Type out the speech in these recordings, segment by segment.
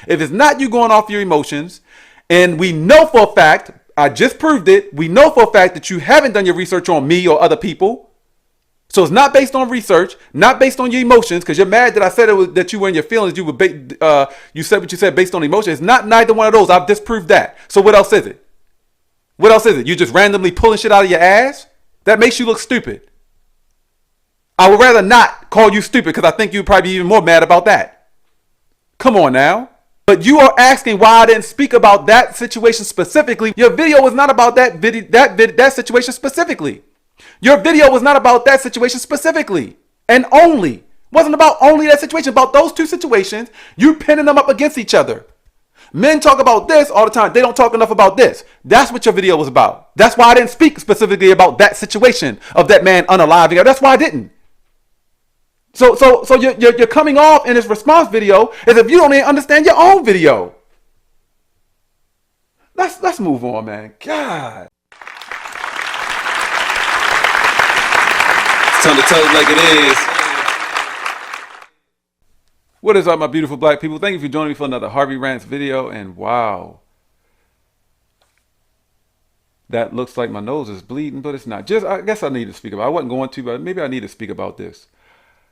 If it's not you going off your emotions, and we know for a fact, I just proved it, we know for a fact that you haven't done your research on me or other people. So it's not based on research, not based on your emotions, because you're mad that I said it was that you were in your feelings. You said what you said based on emotions. It's not neither one of those. I've disproved that. So what else is it? What else is it? You just randomly pulling shit out of your ass? That makes you look stupid. I would rather not call you stupid because I think you'd probably be even more mad about that. Come on now. But you are asking why I didn't speak about that situation specifically. Your video was not about that situation specifically. Your video was not about that situation specifically and only. Wasn't about only that situation, about those two situations. You pinning them up against each other. Men talk about this all the time. They don't talk enough about this. That's what your video was about. That's why I didn't speak specifically about that situation of that man unaliving. That's why I didn't. So you're coming off in this response video as if you don't even understand your own video. Let's move on, man. God. Time to tell it like it is. What is up, my beautiful black people? Thank you for joining me for another Harvey Rants video. And wow, that looks like my nose is bleeding, but it's not. I guess I need to speak about it. I wasn't going to, but maybe I need to speak about this.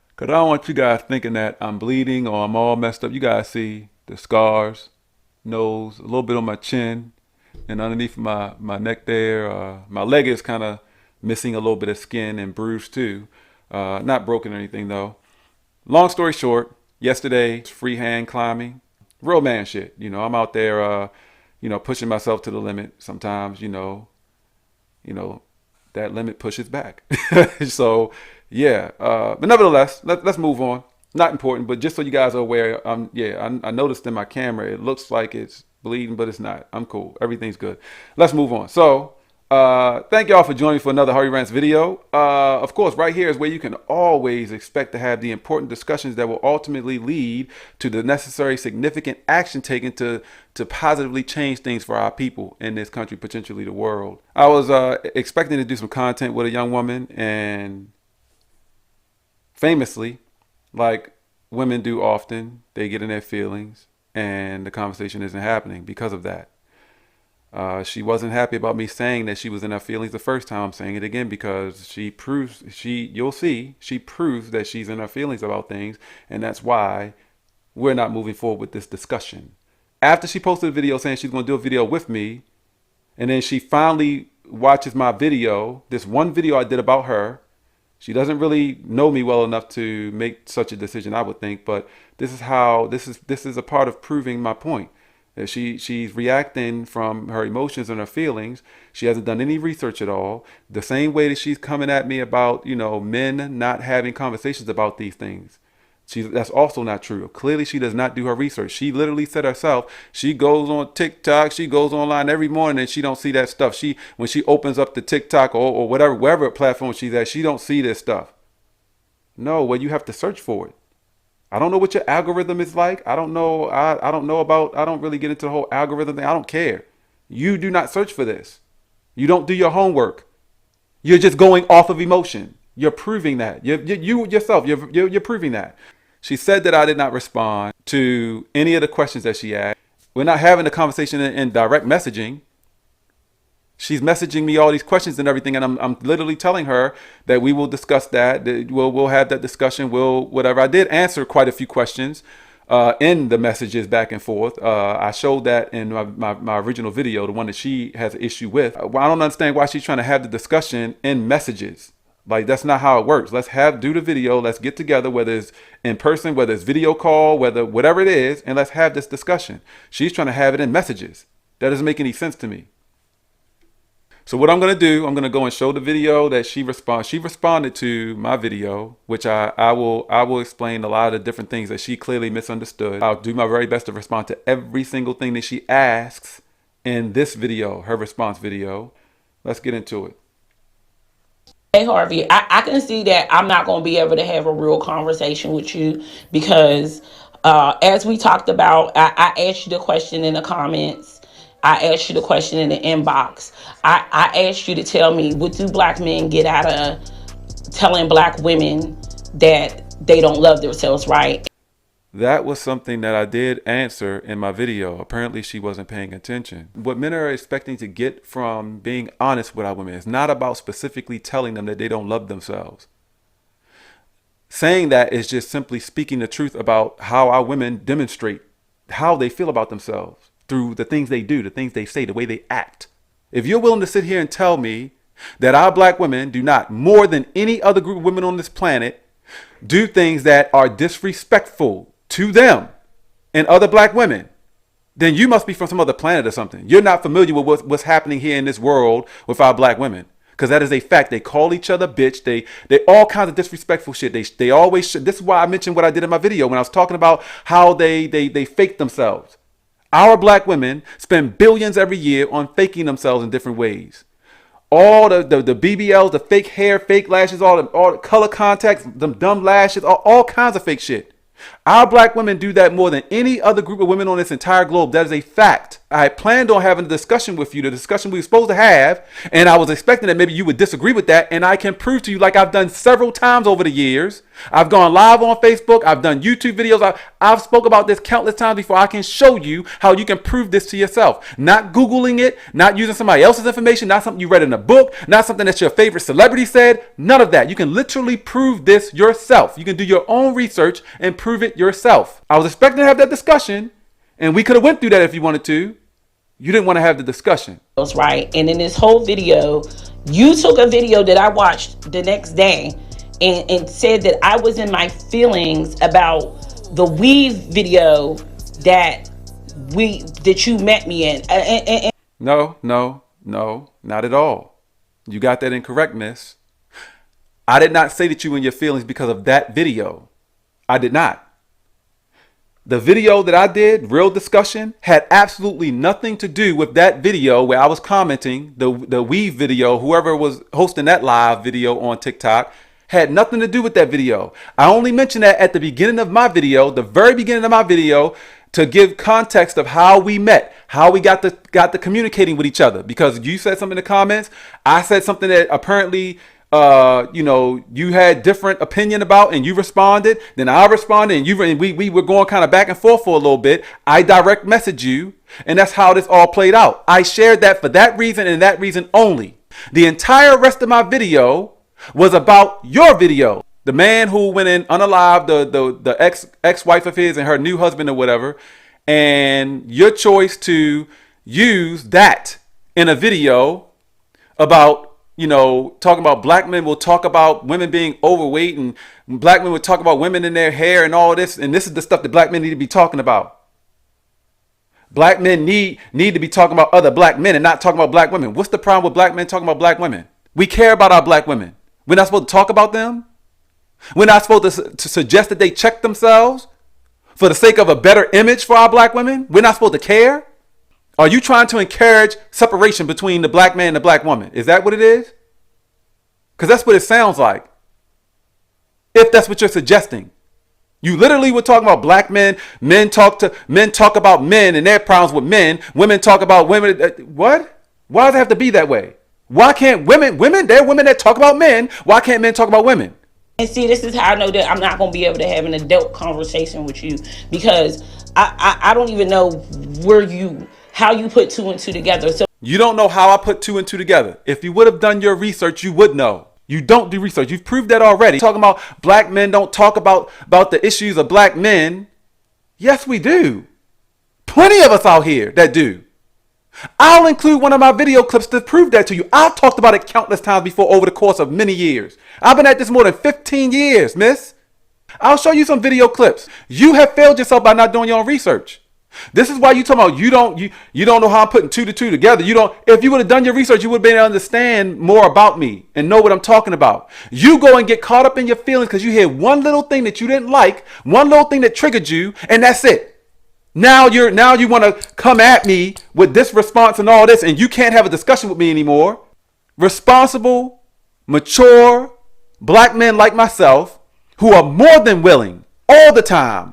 Because I don't want you guys thinking that I'm bleeding or I'm all messed up. You guys see the scars, nose, a little bit on my chin, and underneath my neck there. My leg is kind of missing a little bit of skin and bruised too. Not broken or anything though. Long story short, yesterday, freehand climbing, real man shit. You know, I'm out there, pushing myself to the limit. Sometimes, that limit pushes back. So, yeah. But nevertheless, let's move on. Not important, but just so you guys are aware, I noticed in my camera, it looks like it's bleeding, but it's not. I'm cool. Everything's good. Let's move on. So, thank y'all for joining me for another Harvey Rants video. Of course, right here is where you can always expect to have the important discussions that will ultimately lead to the necessary significant action taken to positively change things for our people in this country, potentially the world. I was expecting to do some content with a young woman, and famously, like women do often, they get in their feelings and the conversation isn't happening because of that. She wasn't happy about me saying that she was in her feelings the first time. I'm saying it again because you'll see, she proves that she's in her feelings about things, and that's why we're not moving forward with this discussion. After she posted a video saying she's going to do a video with me, and then she finally watches my video, this one video I did about her. She doesn't really know me well enough to make such a decision, I would think, but this is a part of proving my point. She's reacting from her emotions and her feelings. She hasn't done any research at all. The same way that she's coming at me about, men not having conversations about these things. That's also not true. Clearly, she does not do her research. She literally said herself, she goes on TikTok, she goes online every morning and she don't see that stuff. When she opens up the TikTok or wherever platform she's at, she don't see this stuff. No, well, you have to search for it. I don't know what your algorithm is like. I don't know. I don't really get into the whole algorithm thing. I don't care. You do not search for this. You don't do your homework. You're just going off of emotion. You're proving that. You yourself, you're proving that. She said that I did not respond to any of the questions that she asked. We're not having a conversation in direct messaging. She's messaging me all these questions and everything, and I'm literally telling her that we will discuss that. We'll have that discussion. Whatever. I did answer quite a few questions in the messages back and forth. I showed that in my original video, the one that she has an issue with. I don't understand why she's trying to have the discussion in messages. Like, that's not how it works. Let's do the video. Let's get together, whether it's in person, whether it's video call, whatever it is, and let's have this discussion. She's trying to have it in messages. That doesn't make any sense to me. So what I'm going to do, I'm going to go and show the video that she responded to my video, which I will explain a lot of the different things that she clearly misunderstood. I'll do my very best to respond to every single thing that she asks in this video, her response video. Let's get into it. Hey Harvey, I can see that I'm not going to be able to have a real conversation with you because as we talked about, I asked you the question in the comments. I asked you the question in the inbox. I asked you to tell me, what do black men get out of telling black women that they don't love themselves, right? That was something that I did answer in my video. Apparently she wasn't paying attention. What men are expecting to get from being honest with our women is not about specifically telling them that they don't love themselves. Saying that is just simply speaking the truth about how our women demonstrate how they feel about themselves through the things they do, the things they say, the way they act. If you're willing to sit here and tell me that our black women do not, more than any other group of women on this planet, do things that are disrespectful to them and other black women, then you must be from some other planet or something. You're not familiar with what's happening here in this world with our black women. Because that is a fact. They call each other bitch. They all kinds of disrespectful shit. They always should. This is why I mentioned what I did in my video when I was talking about how they fake themselves. Our black women spend billions every year on faking themselves in different ways. All the BBLs, the fake hair, fake lashes, all the color contacts, them dumb lashes, all kinds of fake shit. Our black women do that more than any other group of women on this entire globe. That is a fact. I planned on having a discussion with you, the discussion we were supposed to have, and I was expecting that maybe you would disagree with that, and I can prove to you, like I've done several times over the years. I've gone live on Facebook. I've done YouTube videos. I've spoke about this countless times before. I can show you how you can prove this to yourself. Not Googling it, not using somebody else's information, not something you read in a book, not something that your favorite celebrity said. None of that. You can literally prove this yourself. You can do your own research and prove it yourself. I was expecting to have that discussion, and we could have went through that if you wanted to. You didn't want to have the discussion. That's right. And in this whole video, you took a video that I watched the next day and said that I was in my feelings about the weave video that you met me in. No, not at all. You got that incorrect, miss. I did not say that you were in your feelings because of that video. I did not. The video that I did, Real Discussion, had absolutely nothing to do with that video where I was commenting, the weave video, whoever was hosting that live video on TikTok, had nothing to do with that video. I only mentioned that at the beginning of my video, the very beginning of my video, to give context of how we met, how we got to communicating with each other. Because you said something in the comments, I said something that apparently you had different opinion about, and you responded. Then I responded, and we were going kind of back and forth for a little bit. I direct messaged you, and that's how this all played out. I shared that for that reason and that reason only. The entire rest of my video was about your video. The man who went in unalive, the ex-wife of his and her new husband or whatever, and your choice to use that in a video about, talking about black men will talk about women being overweight, and black men will talk about women in their hair and all this. And this is the stuff that black men need to be talking about. Black men need to be talking about other black men and not talking about black women. What's the problem with black men talking about black women? We care about our black women. We're not supposed to talk about them. We're not supposed to suggest that they check themselves for the sake of a better image for our black women. We're not supposed to care. Are you trying to encourage separation between the black man and the black woman? Is that what it is? Because that's what it sounds like. If that's what you're suggesting. You literally were talking about black men. Men talk about men and their problems with men. Women talk about women. What? Why does it have to be that way? Why can't women, there are women that talk about men. Why can't men talk about women? And see, this is how I know that I'm not going to be able to have an adult conversation with you, because I don't even know how you put two and two together. So you don't know how I put two and two together. If you would have done your research, you would know. You don't do research. You've proved that already. Talking about black men don't talk about the issues of black men. Yes, we do. Plenty of us out here that do. I'll include one of my video clips to prove that to you. I've talked about it countless times before over the course of many years. I've been at this more than 15 years, miss. I'll show you some video clips. You have failed yourself by not doing your own research. This is why you talking about you don't know how I'm putting two to two together. If you would have done your research, you would have been able to understand more about me and know what I'm talking about. You go and get caught up in your feelings because you hear one little thing that you didn't like, one little thing that triggered you, and that's it. Now you want to come at me with this response and all this, and you can't have a discussion with me anymore. Responsible, mature, black men like myself who are more than willing all the time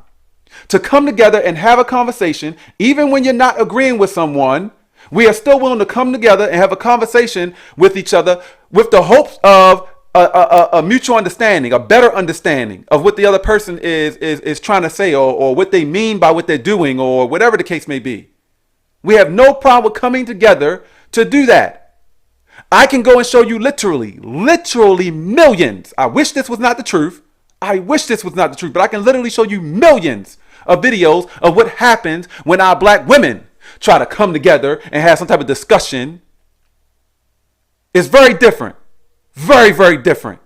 to come together and have a conversation. Even when you're not agreeing with someone, we are still willing to come together and have a conversation with each other with the hopes of a mutual understanding, a better understanding of what the other person is trying to say, or what they mean by what they're doing, or whatever the case may be. We have no problem with coming together to do that. I can go and show you literally millions. I wish this was not the truth. But I can literally show you millions of videos of what happens when our black women try to come together and have some type of discussion. It's very different. Very, very different.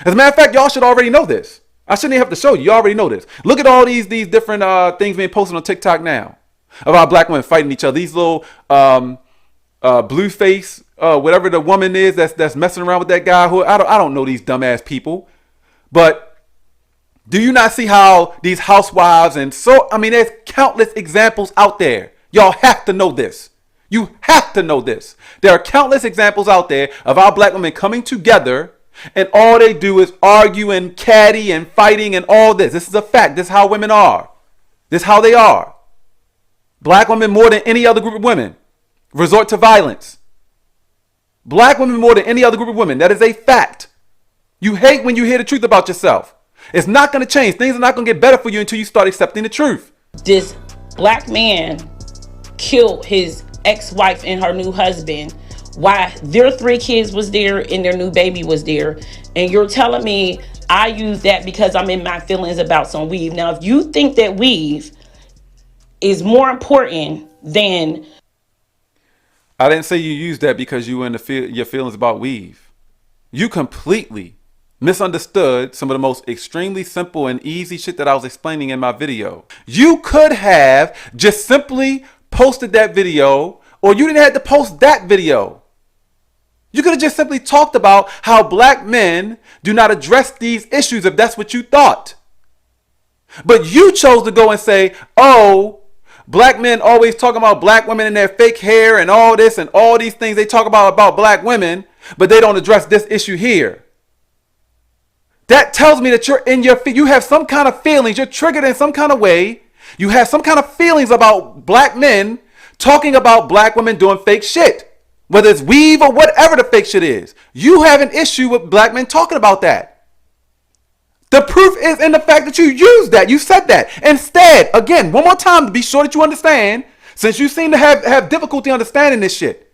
As a matter of fact, y'all should already know this. I shouldn't even have to show you. You already know this. Look at all these different things being posted on TikTok now of our black women fighting each other. These little blue face, whatever the woman is that's messing around with that guy. Who I don't know these dumbass people. But do you not see how these housewives and there's countless examples out there. Y'all have to know this. You have to know this. There are countless examples out there of our black women coming together, and all they do is argue and caddy and fighting and all this. This is a fact. This is how women are. This is how they are. Black women, more than any other group of women, resort to violence. Black women more than any other group of women. That is a fact. You hate when you hear the truth about yourself. It's not going to change. Things are not going to get better for you until you start accepting the truth. This black man killed his ex-wife and her new husband while their 3 kids was there and their new baby was there. And you're telling me I use that because I'm in my feelings about some weave. Now, if you think that weave is more important than... I didn't say you used that because you were in your feelings about weave. You completely misunderstood some of the most extremely simple and easy shit that I was explaining in my video. You could have just simply posted that video, or you didn't have to post that video. You could have just simply talked about how black men do not address these issues if that's what you thought. But you chose to go and say, oh, black men always talking about black women and their fake hair and all this and all these things they talk about black women, but they don't address this issue here. That tells me that you have some kind of feelings. You're triggered in some kind of way. You have some kind of feelings about black men talking about black women doing fake shit. Whether it's weave or whatever the fake shit is. You have an issue with black men talking about that. The proof is in the fact that you used that. You said that. Instead, again, one more time to be sure that you understand, since you seem to have difficulty understanding this shit.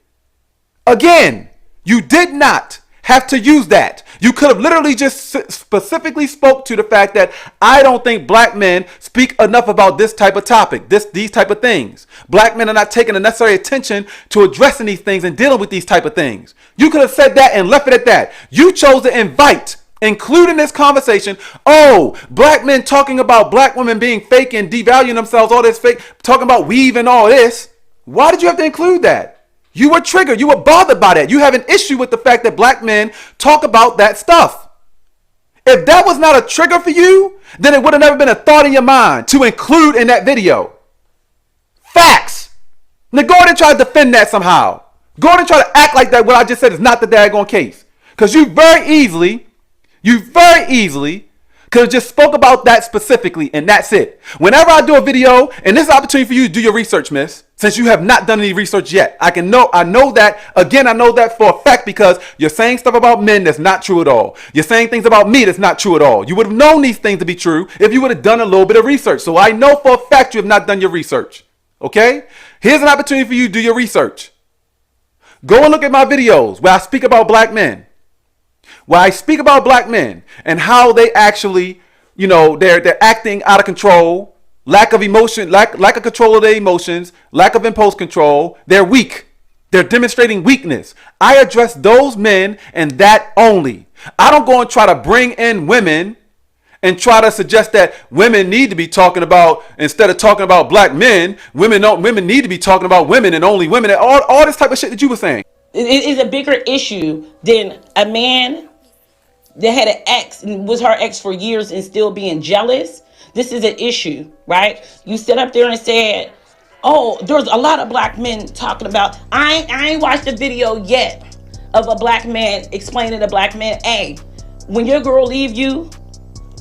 Again, you did not have to use that. You could have literally just specifically spoke to the fact that I don't think black men speak enough about this type of topic, these type of things. Black men are not taking the necessary attention to addressing these things and dealing with these type of things. You could have said that and left it at that. You chose to include in this conversation, oh, black men talking about black women being fake and devaluing themselves, all this fake, talking about weave and all this. Why did you have to include that? You were triggered. You were bothered by that. You have an issue with the fact that black men talk about that stuff. If that was not a trigger for you, then it would have never been a thought in your mind to include in that video. Facts. Now go ahead and try to defend that somehow. Go ahead and try to act like that what I just said is not the daggone case. Because you very easily could have just spoke about that specifically, and that's it. Whenever I do a video, and this is an opportunity for you to do your research, miss, since you have not done any research yet. I know that for a fact because you're saying stuff about men that's not true at all. You're saying things about me that's not true at all. You would have known these things to be true if you would have done a little bit of research. So I know for a fact you have not done your research. Okay? Here's an opportunity for you to do your research. Go and look at my videos where I speak about black men. And how they actually, they're acting out of control, lack of emotion, lack of control of their emotions, lack of impulse control. They're weak. They're demonstrating weakness. I address those men and that only. I don't go and try to bring in women and try to suggest that women need to be talking about, instead of talking about black men, women need to be talking about women and only women, and all this type of shit that you were saying. It is a bigger issue than a man that had an ex and was her ex for years and still being jealous. This is an issue, right? You sit up there and said, oh, there's a lot of black men talking about, I ain't watched a video yet of a black man explaining to black men, hey, when your girl leave you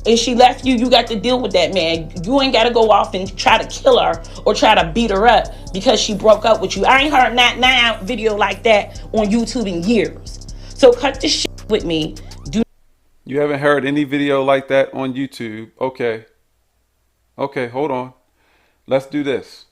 and she left you, you got to deal with that, man. You ain't got to go off and try to kill her or try to beat her up because she broke up with you. I ain't heard not now video like that on YouTube in years. So cut this shit with me. You haven't heard any video like that on YouTube. Okay. Okay, hold on. Let's do this.